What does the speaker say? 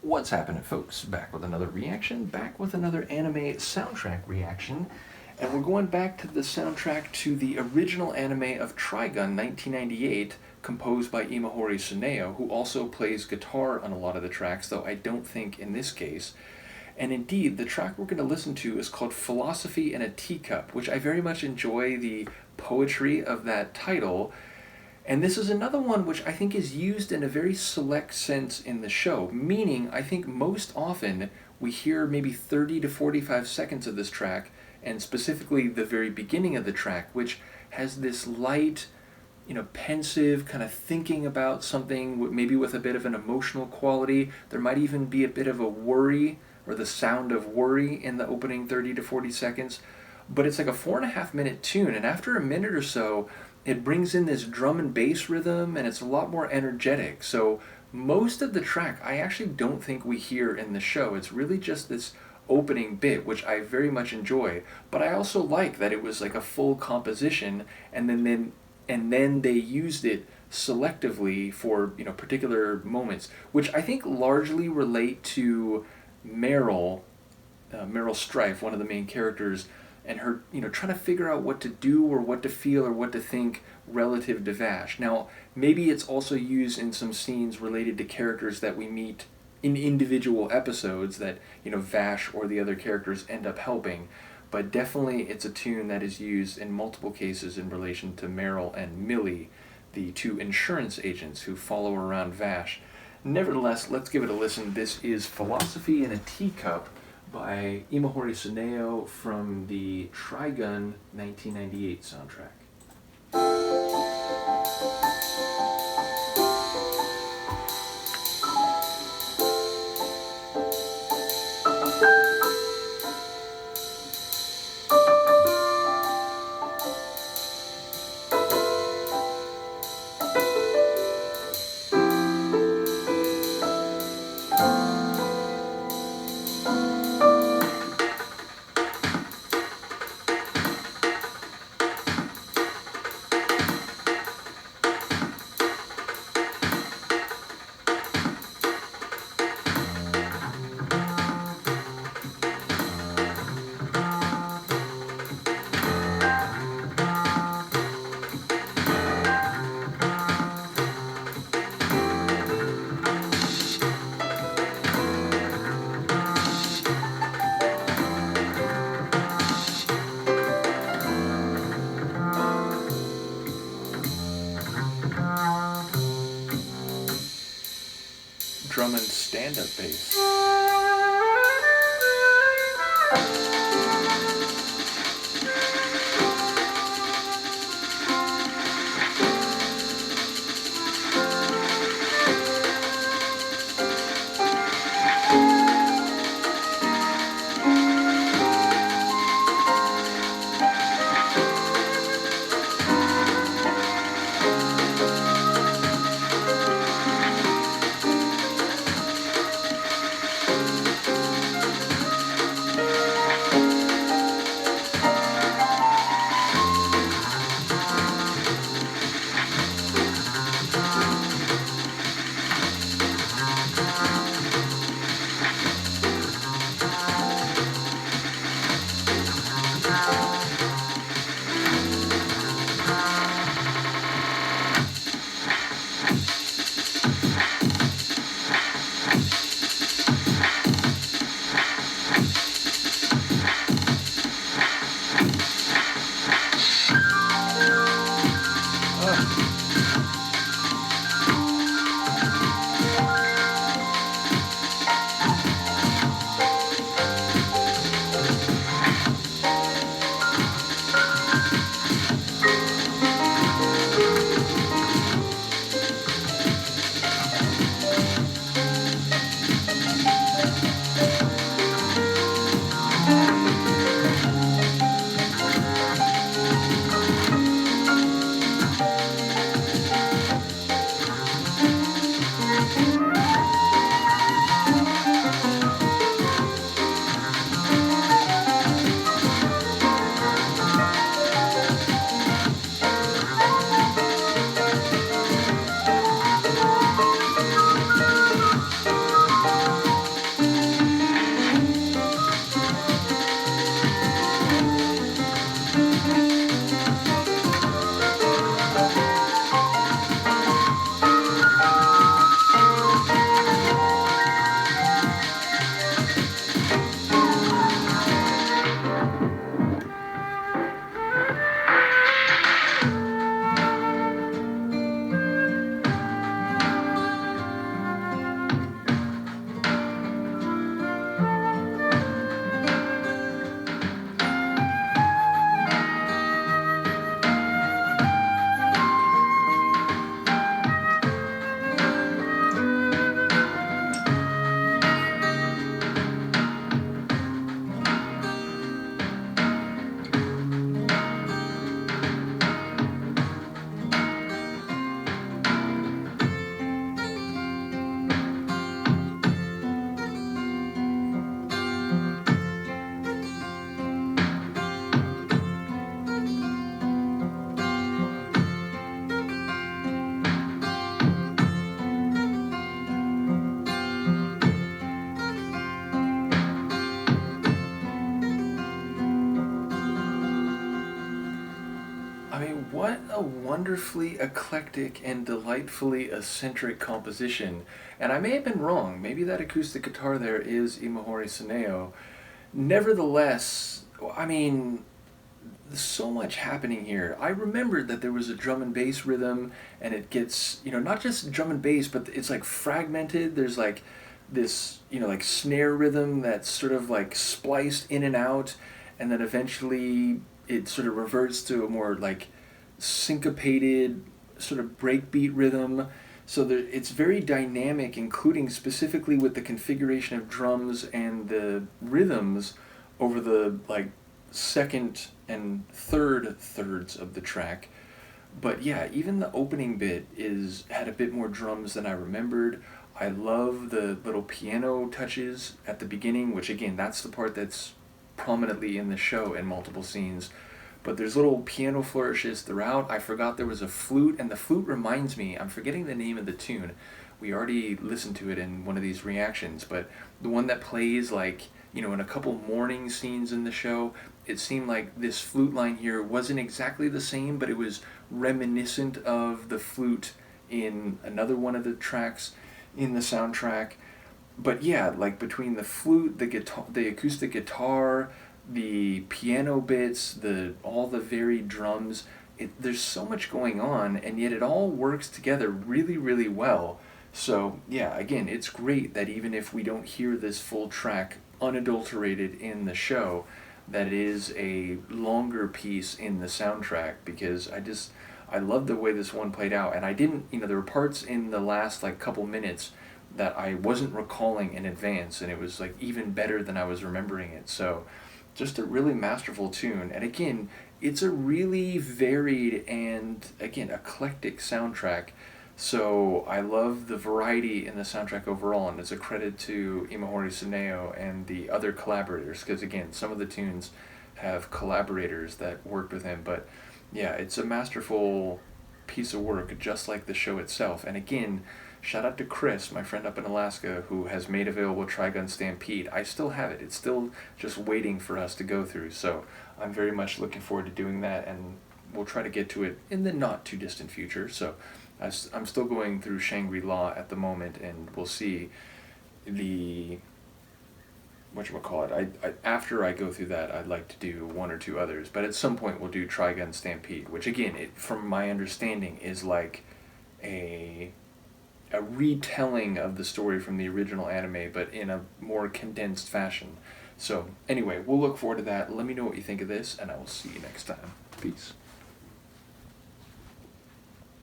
What's happening, folks? Back with another reaction, back with another anime soundtrack reaction, and we're going back to the soundtrack to the original anime of Trigun 1998, composed by Imahori Tsuneo, who also plays guitar on a lot of the tracks, though I don't think in this case. And indeed, the track we're going to listen to is called Philosophy in a Teacup, which I very much enjoy the poetry of that title. And this is another one which I think is used in a very select sense in the show, meaning I think most often we hear maybe 30 to 45 seconds of this track, and specifically the very beginning of the track, which has this light, pensive kind of thinking about something, maybe with a bit of an emotional quality. There might even be a bit of a worry or the sound of worry in the opening 30 to 40 seconds. But it's like a 4.5 minute tune, and after a minute or so, it brings in this drum and bass rhythm, and it's a lot more energetic. So most of the track I actually don't think we hear in the show. It's really just this opening bit, which I very much enjoy. But I also like that it was like a full composition, and then they used it selectively for particular moments, which I think largely relate to Meryl Strife, one of the main characters, and her, trying to figure out what to do or what to feel or what to think relative to Vash. Now, maybe it's also used in some scenes related to characters that we meet in individual episodes that, Vash or the other characters end up helping. But definitely it's a tune that is used in multiple cases in relation to Meryl and Millie, the two insurance agents who follow around Vash. Nevertheless, let's give it a listen. This is Philosophy in a Teacup by Imahori Tsuneo from the Trigun 1998 soundtrack. Drum and stand-up bass. What a wonderfully eclectic and delightfully eccentric composition. And I may have been wrong. Maybe that acoustic guitar there is Imahori Tsuneo. Nevertheless, I mean, there's so much happening here. I remembered that there was a drum and bass rhythm, and it gets, not just drum and bass, but it's like fragmented. There's like this, like snare rhythm that's sort of like spliced in and out, and then eventually it sort of reverts to a more like syncopated sort of breakbeat rhythm. So it's very dynamic, including specifically with the configuration of drums and the rhythms over the like second and third thirds of the track. But yeah, even the opening bit had a bit more drums than I remembered. I love the little piano touches at the beginning, which again, that's the part that's prominently in the show in multiple scenes. But there's little piano flourishes throughout. I forgot there was a flute, and the flute reminds me, I'm forgetting the name of the tune. We already listened to it in one of these reactions, but the one that plays like, in a couple morning scenes in the show, it seemed like this flute line here wasn't exactly the same, but it was reminiscent of the flute in another one of the tracks in the soundtrack. But yeah, like between the flute, the guitar, the acoustic guitar, the piano bits, all the varied drums, there's so much going on, and yet it all works together really, really well. So yeah, again, it's great that even if we don't hear this full track unadulterated in the show, that it is a longer piece in the soundtrack, because I love the way this one played out, and I didn't, there were parts in the last like couple minutes that I wasn't recalling in advance, and it was like even better than I was remembering it. So just a really masterful tune. And again, it's a really varied and, again, eclectic soundtrack. So I love the variety in the soundtrack overall, and it's a credit to Imahori Tsuneo and the other collaborators, because again, some of the tunes have collaborators that worked with him. But yeah, it's a masterful piece of work, just like the show itself. And again, shout out to Chris, my friend up in Alaska, who has made available Trigun Stampede. I still have it. It's still just waiting for us to go through. So I'm very much looking forward to doing that, and we'll try to get to it in the not too distant future. So I'm still going through Shangri-La at the moment, and we'll see whatchamacallit. After I go through that, I'd like to do one or two others. But at some point, we'll do Trigun Stampede, which again, from my understanding, is like a retelling of the story from the original anime, but in a more condensed fashion. So anyway, we'll look forward to that. Let me know what you think of this, and I will see you next time. Peace.